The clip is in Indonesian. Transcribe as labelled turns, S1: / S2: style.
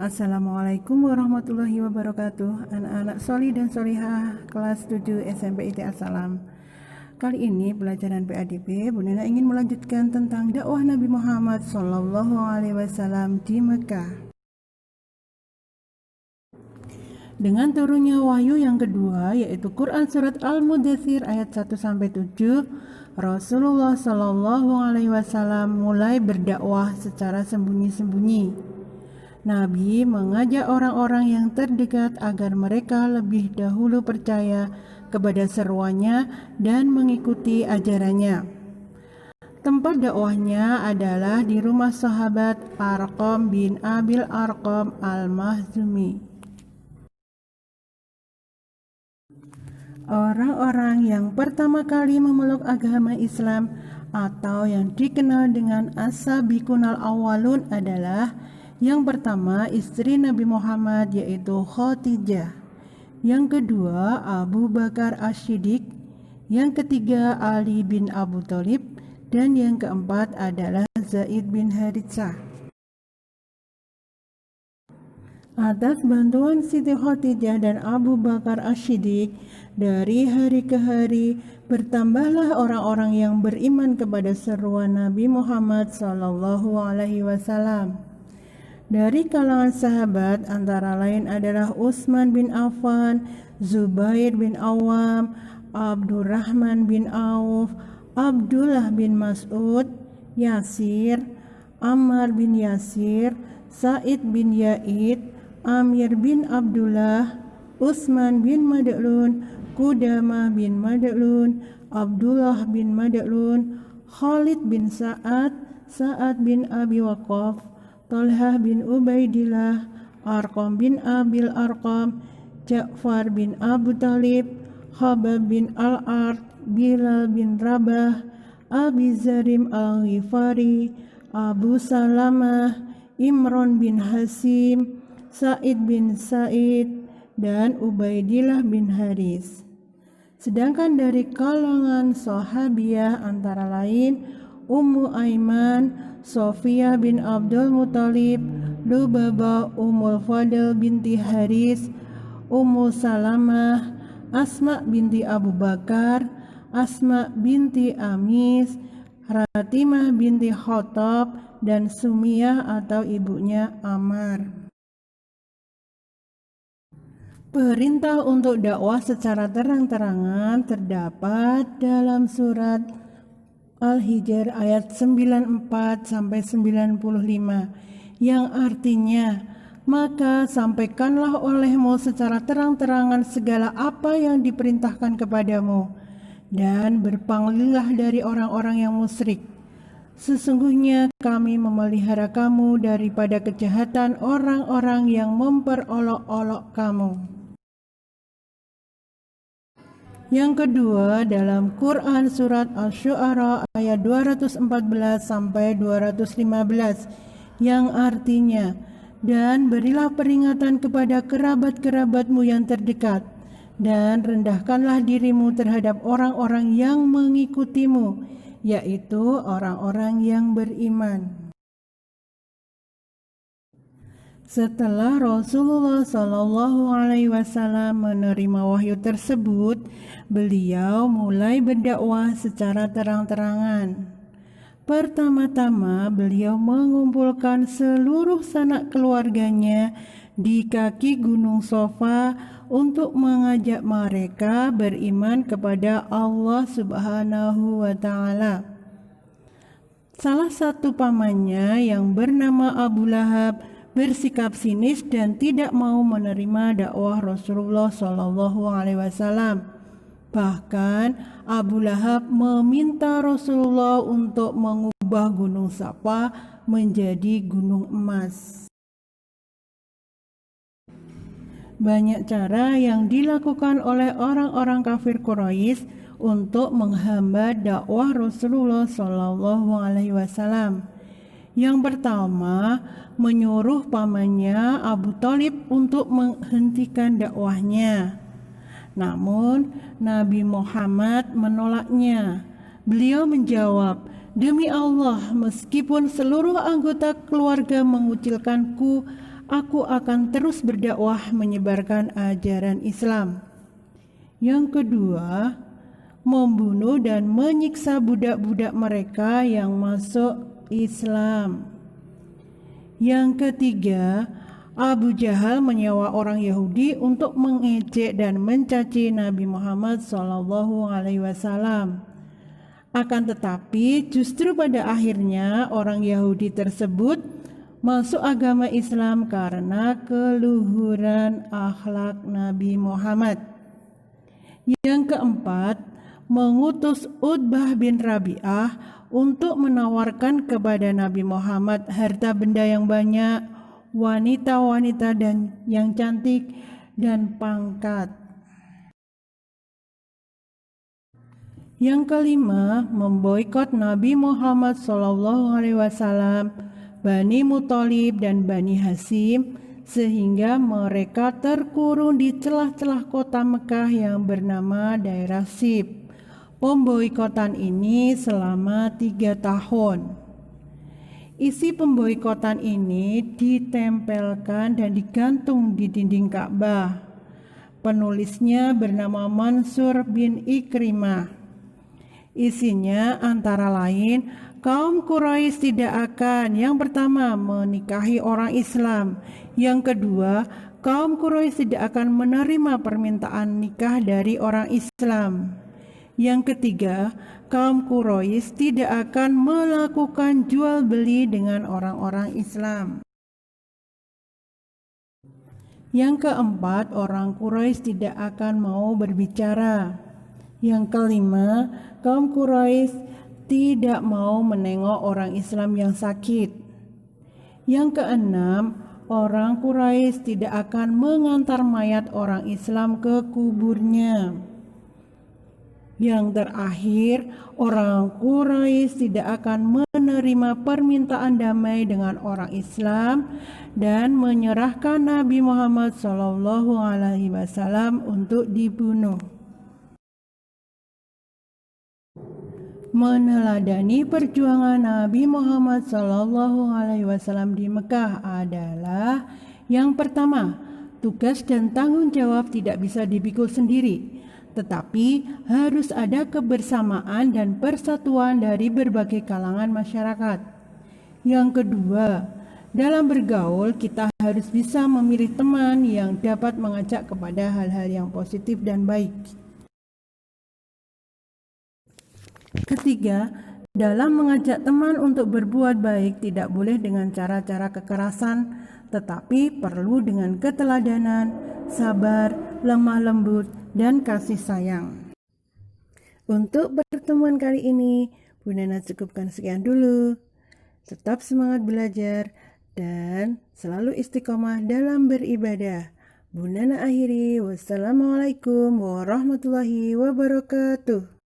S1: Assalamualaikum warahmatullahi wabarakatuh. Anak-anak soli dan solihah kelas 7 SMP IT Assalam. Kali ini pelajaran PADB Bunda Nena ingin melanjutkan tentang dakwah Nabi Muhammad SAW di Mekah. Dengan turunnya wahyu yang kedua, yaitu Quran Surat Al-Mudaththir ayat 1-7, Rasulullah SAW mulai berdakwah secara sembunyi-sembunyi. Nabi mengajak orang-orang yang terdekat agar mereka lebih dahulu percaya kepada seruannya dan mengikuti ajarannya. Tempat dakwahnya adalah di rumah sahabat Arqam bin Abil Arqam Al-Makhzumi. Orang-orang yang pertama kali memeluk agama Islam atau yang dikenal dengan As-Sabiqunal Awwalun adalah yang pertama istri Nabi Muhammad yaitu Khadijah, yang kedua Abu Bakar As-Siddiq, yang ketiga Ali bin Abu Thalib, dan yang keempat adalah Zaid bin Haritsah. Atas bantuan Siti Khadijah dan Abu Bakar As-Siddiq, dari hari ke hari bertambahlah orang-orang yang beriman kepada seruan Nabi Muhammad SAW. Dari kalangan sahabat antara lain adalah Utsman bin Affan, Zubair bin Awam, Abdurrahman bin Auf, Abdullah bin Mas'ud, Yasir, Ammar bin Yasir, Sa'id bin Yaid, Amir bin Abdullah, Utsman bin Mad'un, Qudamah bin Mad'un, Abdullah bin Mad'un, Khalid bin Sa'ad, Sa'ad bin Abi Waqqas, Talhah bin Ubaidillah, Arqam bin Abil Arqam, Ja'far bin Abu Talib, Khabab bin Al-Ard, Bilal bin Rabah, Abi Zarim Al-Ghifari, Abu Salamah, Imran bin Hasim, Sa'id bin Sa'id, dan Ubaidillah bin Haris. Sedangkan dari kalangan sahabiah antara lain Ummu Aiman, Sofia bin Abdul Muthalib, Lubabah Ummul Fadl binti Haris, Ummu Salamah, Asma binti Abu Bakar, Asma binti Amis, Ratimah binti Khattab, dan Sumiyah atau ibunya Ammar. Perintah untuk dakwah secara terang-terangan terdapat dalam surat Al-Hijr ayat 94-95 yang artinya, maka sampaikanlah olehmu secara terang-terangan segala apa yang diperintahkan kepadamu dan berpanggilah dari orang-orang yang musyrik. Sesungguhnya kami memelihara kamu daripada kejahatan orang-orang yang memperolok-olok kamu. Yang kedua dalam Quran Surat Asy-Syu'ara ayat 214-215 yang artinya, dan berilah peringatan kepada kerabat-kerabatmu yang terdekat dan rendahkanlah dirimu terhadap orang-orang yang mengikutimu, yaitu orang-orang yang beriman. Setelah Rasulullah SAW menerima wahyu tersebut, beliau mulai berdakwah secara terang-terangan. Pertama-tama beliau mengumpulkan seluruh sanak keluarganya di kaki Gunung Shafa untuk mengajak mereka beriman kepada Allah Subhanahu wa Ta'ala. Salah satu pamannya yang bernama Abu Lahab bersikap sinis dan tidak mau menerima dakwah Rasulullah SAW. Bahkan Abu Lahab meminta Rasulullah untuk mengubah Gunung Shafa menjadi gunung emas. Banyak cara yang dilakukan oleh orang-orang kafir Quraisy untuk menghambat dakwah Rasulullah SAW. Yang pertama, menyuruh pamannya Abu Thalib untuk menghentikan dakwahnya. Namun Nabi Muhammad menolaknya. Beliau menjawab, "Demi Allah, meskipun seluruh anggota keluarga mengucilkanku, aku akan terus berdakwah menyebarkan ajaran Islam. Yang kedua, membunuh dan menyiksa budak-budak mereka yang masuk Islam. Yang ketiga, Abu Jahal menyewa orang Yahudi untuk mengejek dan mencaci Nabi Muhammad SAW. Akan tetapi justru pada akhirnya orang Yahudi tersebut masuk agama Islam karena keluhuran akhlak Nabi Muhammad. Yang keempat, mengutus Utbah bin Rabi'ah untuk menawarkan kepada Nabi Muhammad harta benda yang banyak, wanita-wanita dan yang cantik, dan pangkat. Yang kelima, memboikot Nabi Muhammad SAW, Bani Muthalib dan Bani Hasyim, sehingga mereka terkurung di celah-celah kota Mekah yang bernama daerah Sib. Pemboikotan ini selama 3 tahun. Isi pemboikotan ini ditempelkan dan digantung di dinding Ka'bah. Penulisnya bernama Mansur bin Ikrimah. Isinya antara lain, kaum Quraisy tidak akan yang pertama menikahi orang Islam. Yang kedua, kaum Quraisy tidak akan menerima permintaan nikah dari orang Islam. Yang ketiga, kaum Quraisy tidak akan melakukan jual beli dengan orang-orang Islam. Yang keempat, orang Quraisy tidak akan mau berbicara. Yang kelima, kaum Quraisy tidak mau menengok orang Islam yang sakit. Yang keenam, orang Quraisy tidak akan mengantar mayat orang Islam ke kuburnya. Yang terakhir, orang Quraisy tidak akan menerima permintaan damai dengan orang Islam dan menyerahkan Nabi Muhammad SAW untuk dibunuh. Meneladani perjuangan Nabi Muhammad SAW di Mekah adalah yang pertama, tugas dan tanggung jawab tidak bisa dipikul sendiri, tetapi harus ada kebersamaan dan persatuan dari berbagai kalangan masyarakat. Yang kedua, dalam bergaul kita harus bisa memilih teman yang dapat mengajak kepada hal-hal yang positif dan baik. Ketiga, dalam mengajak teman untuk berbuat baik tidak boleh dengan cara-cara kekerasan, tetapi perlu dengan keteladanan, sabar, lemah lembut, dan kasih sayang. Untuk pertemuan kali ini, Bu Nana cukupkan sekian dulu. Tetap semangat belajar dan selalu istiqomah dalam beribadah. Bu Nana akhiri, wassalamualaikum warahmatullahi wabarakatuh.